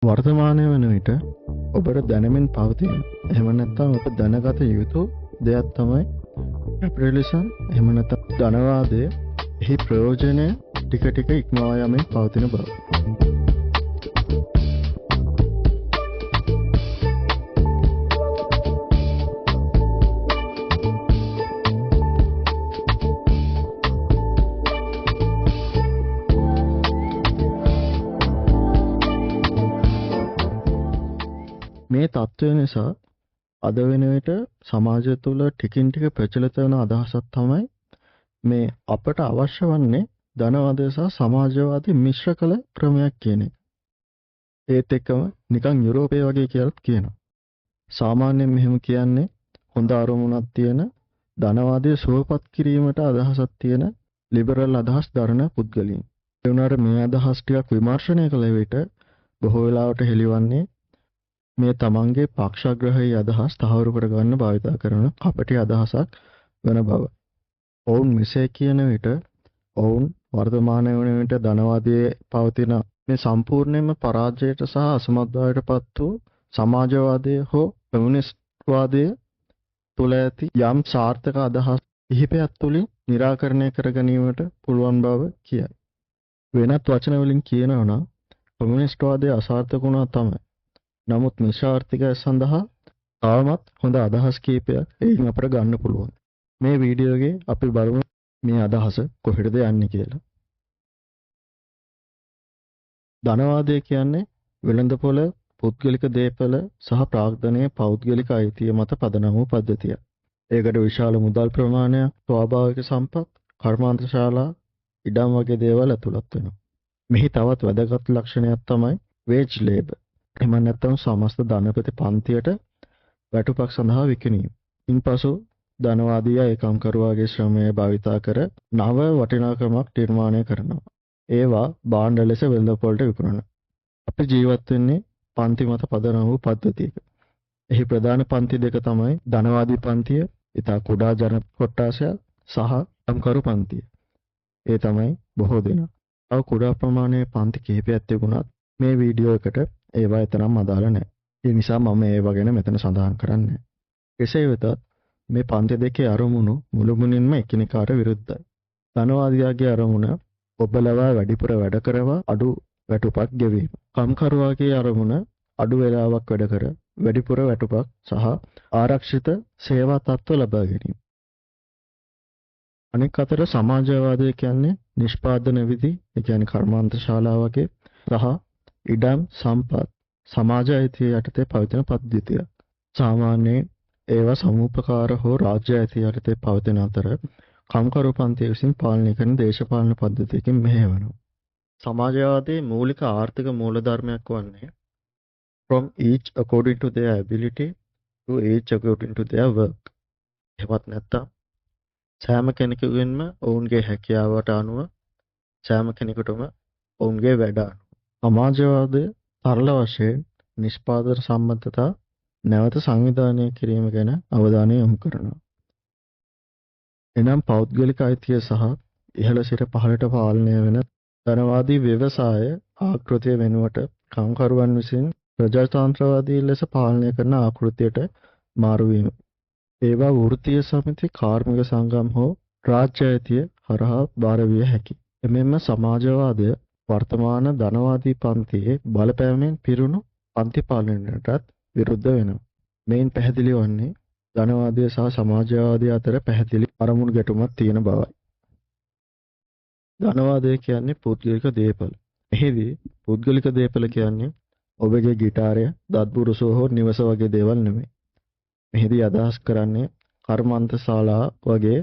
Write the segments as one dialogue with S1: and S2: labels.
S1: වර්තමානයේ වන විට ඔබට දැනෙමින් පවතින එහෙම නැත්නම් ඔබ දැනගත යුතු දෙයක් තමයි කැපිටලිසම් එහෙම නැත්නම් ධනවාදය එහි ප්‍රයෝජනය ටික ටික ඉක්මවා යමින් පවතින බව. මේ தত্ত্বය නිසා අද වෙන විට සමාජය තුළ ටිකින් ටික ප්‍රචලිත වෙන අදහසක් තමයි මේ අපට අවශ්‍ය වන්නේ ධනවාදය සහ සමාජවාදී මිශ්‍ර කළ ක්‍රමයක් කියන එක. ඒත් එක්කම නිකන් යුරෝපය වගේ කියලාත් කියනවා. සාමාන්‍යයෙන් මෙහෙම කියන්නේ හොඳ අරමුණක් තියෙන ධනවාදයේ සුවපත් කිරීමට අදහසක් තියෙන ලිබරල් අදහස් දරන පුද්ගලයන්. ඒ වුණාට මේ අදහස් ටිකක් විමර්ශනය කළ විට බොහෝ වෙලාවට හෙළිවන්නේ මේ තමන්ගේ පක්ෂග්‍රහී අදහස් තහවුරු කරගන්න භාවිත කරන අපටි අදහසක් වෙන බව. ඔවුන් මෙසේ කියන විට ඔවුන් වර්තමානයේ වන විට ධනවාදයේ පවතින මේ සම්පූර්ණයෙන්ම පරාජයට සහ අසමත්භාවයටපත් වූ සමාජවාදයේ හෝ කමියුනිස්ට් වාදයේ තුල ඇති යම් සාර්ථක අදහස් කිහිපයක් තුලින් निराකරණය කර ගැනීමට පුළුවන් බව කියයි. වෙනත් වචන වලින් කියනවා නම් කමියුනිස්ට් වාදයේ අසාර්ථක වුණා තමයි. නමුත් මිශ්‍රාර්ථිකය සඳහා තාමත් හොඳ අදහස් කීපයක් එයින් අපට ගන්න පුළුවන්. මේ වීඩියෝ එකේ අපි බලමු මේ අදහස කොහෙටද යන්නේ කියලා. ධනවාදය කියන්නේ වෙළඳපොළ, පුද්ගලික දේපල සහ ප්‍රාග්ධනයේ පෞද්ගලික අයිතිය මත පදනම් වූ පද්ධතියක්. ඒකට විශාල මුදල් ප්‍රමාණයක්, ස්වාභාවික සම්පත්, කර්මාන්තශාලා, ඉඩම් වගේ දේවල් ඇතුළත් වෙනවා. මෙහි තවත් වැදගත් ලක්ෂණයක් තමයි වේජ් ලේබර්. එහෙම නැත්නම් සමස්ත ධනපති පන්තියට වැටුපක් සඳහා විකිණීම. ඉන්පසු ධනවාදී ඒකම්කරුවාගේ ශ්‍රමය භාවිතා කර නව වටිනාකමක් නිර්මාණය කරනවා. ඒවා භාණ්ඩ ලෙස වෙළඳපොළට විකුණනවා. අපි ජීවත් වෙන්නේ පන්ති මත පදනම් වූ පද්ධතියක. එහි ප්‍රධාන පන්ති දෙක තමයි ධනවාදී පන්තිය, ඉතා කුඩා ජන කොට්ටාසය සහ ඒකම්කරු පන්තිය. ඒ තමයි බොහෝ දෙනා. තව කුඩා ප්‍රමාණයේ පන්ති කිහිපයක් තිබුණත් මේ වීඩියෝ එකට ඒවා එතරම් අදාළ නැහැ. ඒ නිසා මම ඒවා ගැන මෙතන සඳහන් කරන්නේ. කෙසේ වෙතත් මේ පන්ති දෙකේ අරමුණු මුළුමනින්ම එකිනෙකාට විරුද්ධයි. ධනවාදියාගේ අරමුණ ඔබ ලවා වැඩිපුර වැඩ කරවා අඩු වැටුපක් ගෙවීම. කම්කරුවාගේ අරමුණ අඩු වේලාවක් වැඩ කර වැඩිපුර වැටුපක් සහ ආරක්ෂිත සේවා තත්ත්ව ලබා ගැනීම. අනෙක් අතට සමාජවාදය කියන්නේ නිෂ්පාදන විධි, ඒ කියන්නේ කර්මාන්තශාලා වගේ සහ ඉඩම් සම්පත් සමාජ අයිතිය යටතේ පවතින පද්ධතිය. සාමාන්‍යයෙන් ඒවා සමූපකාර හෝ රාජ්‍ය අයිතිය යටතේ පවතින අතර කම්කරු පන්තිය විසින් පාලනය කරන දේශපාලන පද්ධතියකින් මෙහෙයවනවා. සමාජවාදයේ මූලික ආර්ථික මූලධර්මයක් වන්නේ from each according to their ability to each according to their work. එහෙමත් නැත්නම් සෑම කෙනෙකුගෙන්ම ඔවුන්ගේ හැකියාවට අනුව සෑම කෙනෙකුටම ඔවුන්ගේ වැඩ අනුව. සමාජවාදය සරල වශයෙන් නිෂ්පාදන සම්බන්ධතා නැවත සංවිධානය කිරීම ගැන අවධානය යොමු කරනවා. එනම් පෞද්ගලික අයිතිය සහ ඉහළ සිට පහළට පාලනය වෙන ධනවාදී ව්‍යවසාය ආකෘතිය වෙනුවට කම්කරුවන් විසින් ප්‍රජාතන්ත්‍රවාදී ලෙස පාලනය කරන ආකෘතියට මාරු වීම. ඒවා වෘත්තීය සමිති, කාර්මික සංගම් හෝ රාජ්‍ය අයිතිය හරහා බාර විය හැකියි. එමෙන්ම සමාජවාදය වර්තමාන ධනවාදී පන්තියේ බලපෑමෙන් පිරුණු පන්ති පාලනයටත් විරුද්ධ වෙනවා. මේන් පැහැදිලි වන්නේ ධනවාදය සහ සමාජවාදය අතර පැහැදිලි අරමුණු ගැටුමක් තියෙන බවයි. ධනවාදය කියන්නේ පුද්ගලික දේපල. එහිදී පුද්ගලික දේපල කියන්නේ ඔබගේ ගිටාරය, දත්බුරුසෝ හෝ නිවස වගේ දේවල් නෙමෙයි. මෙහිදී අදහස් කරන්නේ කර්මාන්තශාලා වගේ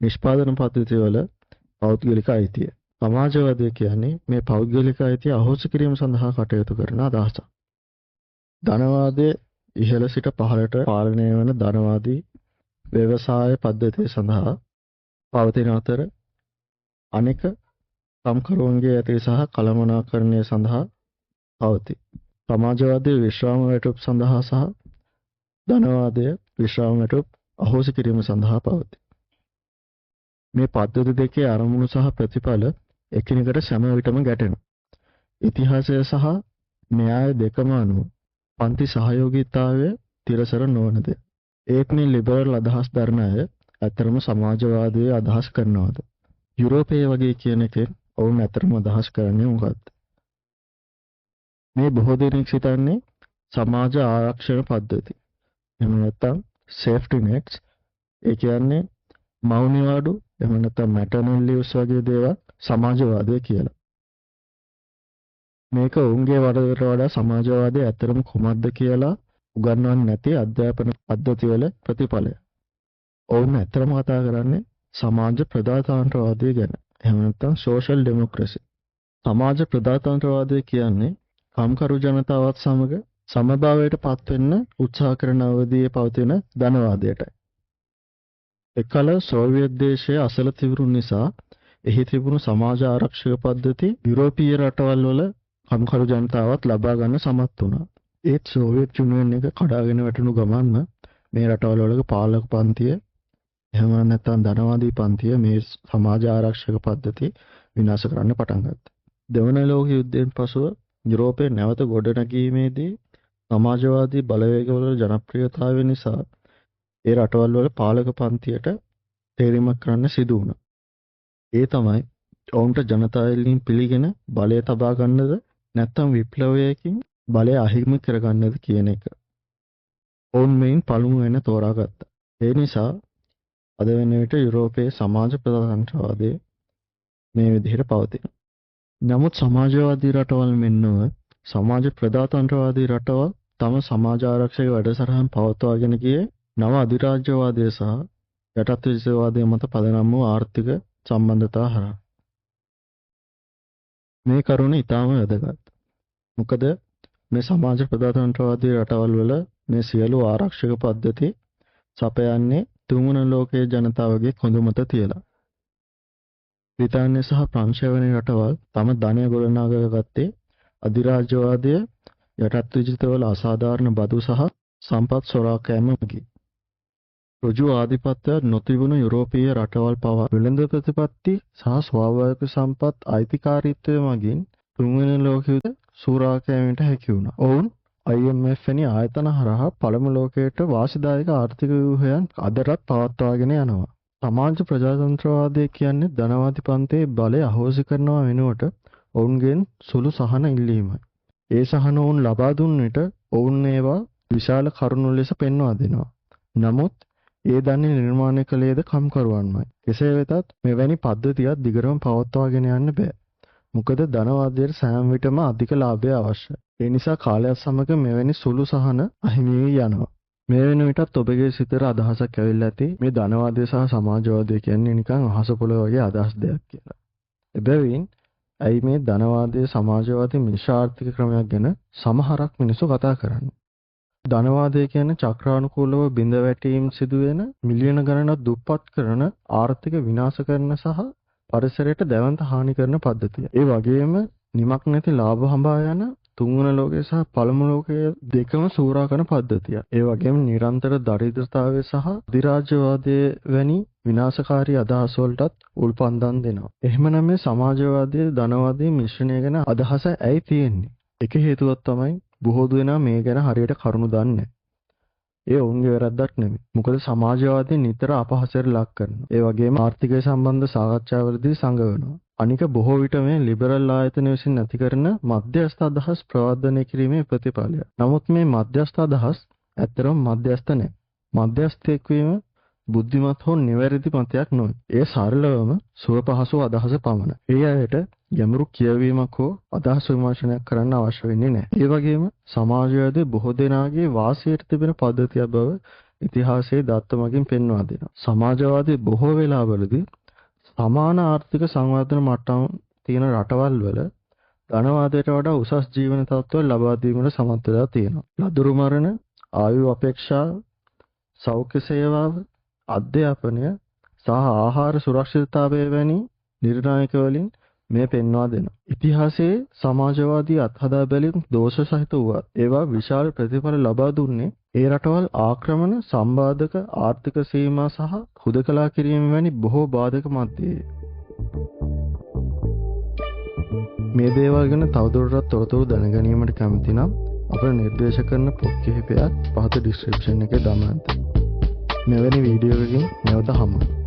S1: නිෂ්පාදන පද්ධතිවල පෞද්ගලික අයිතිය. සමාජවාදය කියන්නේ මේ පෞද්ගලික අයිතිය අහෝසි කිරීම සඳහා කටයුතු කරන අදහසක්. ධනවාදයේ ඉහළ සිට පහළට පාලනය වන ධනවාදී ව්‍යවසාය පද්ධතිය සඳහා පවතින අතර අනෙක කම්කරුවන්ගේ ඇති සහ කළමනාකරණය සඳහා පවතී. සමාජවාදයේ විශ්‍රාම වැටුප් සඳහා සහ ධනවාදයේ විශ්‍රාම වැටුප් අහෝසි කිරීම සඳහා පවතී. මේ පද්ධති දෙකේ අරමුණු සහ ප්‍රතිඵල එකිනෙකට සෑම විටම ගැටෙනවා. ඉතිහාසය සහ න්‍යාය දෙකම අනුව පන්ති සහයෝගීතාවය තිරසර නොවන දෙයක්. ඒත් මේ ලිබරල් අදහස් දරන අය ඇත්තරම සමාජවාදයේ අදහස් කරනවද? යුරෝපයේ වගේ කියන එකෙන් ඔවුන් ඇත්තරම අදහස් කරන්නේ මොකක්ද? මේ බොහෝ දෙනෙක් හිතන්නේ සමාජ ආරක්ෂණ පද්ධති. එහෙම නැත්නම් සේෆ්ටි නෙට්ස්. ඒ කියන්නේ මවුනිවාඩු එහෙම නැත්නම් මැටර්නල් ලීව්ස් වගේ දේවල් සමාජවාදය කියලා. මේක ඔවුන්ගේ වරදට වඩා සමාජවාදයේ ඇත්තරම කුමක්ද කියලා උගන්වන්නේ නැති අධ්‍යාපන පද්ධතිවල ප්‍රතිඵලය. ඔවුන් ඇත්තරම කතා කරන්නේ සමාජ ප්‍රජාතන්ත්‍රවාදය ගැන. එහෙම නැත්නම් සෝෂල් ඩෙමොක්‍රසි. සමාජ ප්‍රජාතන්ත්‍රවාදය කියන්නේ කම්කරු ජනතාවත් සමග සමභාවයට පත් වෙන්න උත්සාහ කරන අවධියේ පවතින ධනවාදයටයි. එකල සෝවියට් දේශයේ අසල තිබුණු නිසා එහි තිබුණු සමාජ ආරක්ෂක පද්ධති යුරෝපීය රටවල් වල කම්කරු ජනතාවත් ලබා ගන්න සමත් වුණා. ඒත් සෝවියට් යුනියන් එක කඩාගෙන වැටුණු ගමන්ම මේ රටවල් වල පාලක පන්තිය එහෙම නැත්නම් ධනවාදී පන්තිය මේ සමාජ ආරක්ෂක පද්ධති විනාශ කරන්න පටන් ගත්තා. දෙවන ලෝක යුද්ධයෙන් පසුව යුරෝපයේ නැවත ගොඩනැගීමේදී සමාජවාදී බලවේගවල ජනප්‍රියතාවය නිසා ඒ රටවල් වල පාලක පන්තියට තේරීමක් කරන්න සිදු වුණා. ඒ තමයි ඔවුන්ට ජනතාවගෙන් පිළිගෙන බලය තබා ගන්නද නැත්නම් විප්ලවයකින් බලය අහිමි කරගන්නද කියන එක. ඔවුන් මේන් පළමු වෙන තෝරාගත්තා. ඒ නිසා අද වෙන විට යුරෝපයේ සමාජ ප්‍රජාතන්ත්‍රවාදයේ මේ විදිහට පවතින. නමුත් සමාජවාදී රටවල් මෙන්නව සමාජ ප්‍රජාතන්ත්‍රවාදී රටවල් තම සමාජ ආරක්ෂක වැඩසටහන් පවත්වාගෙන ගියේ නව අධිරාජ්‍යවාදය සහ යටත් විජිතවාදය මත පදනම් වූ ආර්ථික සම්බන්ධතා හරහා. මේ කරුණ ඉතාම වැදගත්. මොකද මේ සමාජ ප්‍රජාතන්ත්‍රවාදී රටවල් වල මේ සියලු ආරක්ෂක පද්ධති සපයන්නේ තුන්වන ලෝකයේ ජනතාවගේ කොඳු මත තියලා. බ්‍රිතාන්‍ය සහ ප්‍රංශය වැනි රටවල් තම ධනය ගොඩනගා ගත්තේ අධිරාජ්‍යවාදය යටත් විජිතවල අසාධාරණ බදු සහ සම්පත් සොරා කෑම මගින්. ඍජු ආධිපත්‍යයක් නොතිබුණු යුරෝපීය රටවල් පවා වෙළඳ ප්‍රතිපත්ති සහ ස්වාභාවික සම්පත් අයිතිකාරීත්වය මගින් තුන්වෙනි ලෝක යුද්ධ සූරා කෑමට හැකි වුණා. ඔවුන් IMF වැනි ආයතන හරහා පළමු ලෝකයට වාසිදායක ආර්ථික ව්‍යුහයන් අදටත් පවත්වාගෙන යනවා. සමාජ ප්‍රජාතන්ත්‍රවාදය කියන්නේ ධනවාදී පන්තියේ බලය අහෝසි කරනවා වෙනුවට ඔවුන්ගෙන් සුළු සහන ඉල්ලීමයි. ඒ සහන ඔවුන් ලබා දුන් විට ඔවුන් ඒවා විශාල කරුණු ලෙස පෙන්වා දෙනවා. නමුත් ඒ ධනෙ නිර්මාණය කළේද කම්කරුවන්මයි. කෙසේ වෙතත් මෙවැනි පද්ධතියක් දිගටම පවත්වාගෙන යන්න බෑ. මොකද ධනවාදයට සෑම විටම අධික ලාභය අවශ්‍යයි. ඒ නිසා කාලයත් සමග මෙවැනි සුළු සහන අහිමි වී යනවා. මේ වෙන විටත් ඔබගේ සිතට අදහසක් ඇවිල්ලා ඇති මේ ධනවාදය සහ සමාජවාදය කියන්නේ නිකන් අහස පොළොව වගේ අදහස් දෙයක් කියලා. එබැවින් ඇයි මේ ධනවාදයේ සමාජවාදී මිශ්‍ර ආර්ථික ක්‍රමයක් ගැන සමහරක් මිනිස්සු කතා කරන්නේ? ධනවාදය කියන්නේ චක්‍රානුකූලව බිඳ වැටීම් සිදුවෙන මිලියන ගණනක් දුප්පත් කරන ආර්ථික විනාශ කරන සහ පරිසරයට දැවන්ත හානි කරන පද්ධතිය. ඒ වගේම නිමක් නැති ලාභ හඹා යන තුන්වන ලෝකයේ සහ පළමු ලෝකයේ දෙකම සූරා කරන පද්ධතිය. ඒ වගේම නිරන්තර දරිද්‍රතාවය සහ අධිරාජ්‍යවාදයේ වැනි විනාශකාරී අදහස් වලටත් උල්පන්දම් දෙනවා. එහෙමනම් මේ සමාජවාදයේ ධනවාදයේ මිශ්‍රණය ගැන අදහස ඇයි තියෙන්නේ? එක හේතුවක් තමයි බොහෝ දෙනා මේ ගැන හරියට කරුණු දන්නේ නැහැ. ඒ ඔවුන්ගේ වැරද්දක් නෙමෙයි. මොකද සමාජවාදී නිතර අපහාසයට ලක් කරනවා. ඒ වගේම ආර්ථිකය සම්බන්ධ සාකච්ඡාවලදී සංගවනවා. අනික බොහෝ විට මේ ලිබරල් ආයතන විසින් නැති කරන මධ්‍යස්ථ අදහස් ප්‍රවර්ධනය කිරීමේ ප්‍රතිඵලය. නමුත් මේ මධ්‍යස්ථ අදහස් ඇත්තරම මධ්‍යස්ථ නැහැ. මධ්‍යස්ථයෙක් වීම බුද්ධිමත් හෝ නිවැරදි මතයක් නොවේ. ඒ සරලවම සුව පහසු අදහස පමණයි. ඒ අයට ගැඹුරු කියවීමක් හෝ අදහස් විමර්ශනයක් කරන්න අවශ්‍ය වෙන්නේ නැහැ. ඒ වගේම සමාජවාදයේ බොහෝ දෙනාගේ වාසියට තිබෙන පද්ධතියක් බව ඉතිහාසයේ දත්ත මගින් පෙන්වා දෙනවා. සමාජවාදයේ බොහෝ වෙලාවලදී සමාන ආර්ථික සංවර්ධන මට්ටම් තියෙන රටවල් වල ධනවාදයට වඩා උසස් ජීවන තත්ත්වවල ලබා දීමට සමත් වෙලා තියෙනවා. ලදරු මරණ, ආයු අපේක්ෂා, සෞඛ්‍ය සේවාව, අධ්‍යාපනය සහ ආහාර සුරක්ෂිතතාවය වැනි නිර්ණායක වලින් මේ පෙන්වා දෙනවා. ඉතිහාසයේ සමාජවාදී අත්හදා බැලීම් දෝෂ සහිත වුවත් ඒවා විශාල ප්‍රතිඵල ලබා දුන්නේ ඒ රටවල් ආක්‍රමණ, සම්බාධක, ආර්ථික සීමා සහ හුදකලා කිරීම වැනි බොහෝ බාධක මැද්දේ. මේ දේවල් ගැන තවදුරටත් තොරතුරු දැනගැනීමට කැමති නම් අපට නිර්දේශ කරන පොත් කිහිපයක් පහත ඩිස්ක්‍රිප්ෂන් එකේ දමන්න. මෙවැනි වීඩියෝ එකකින් නැවත හමු.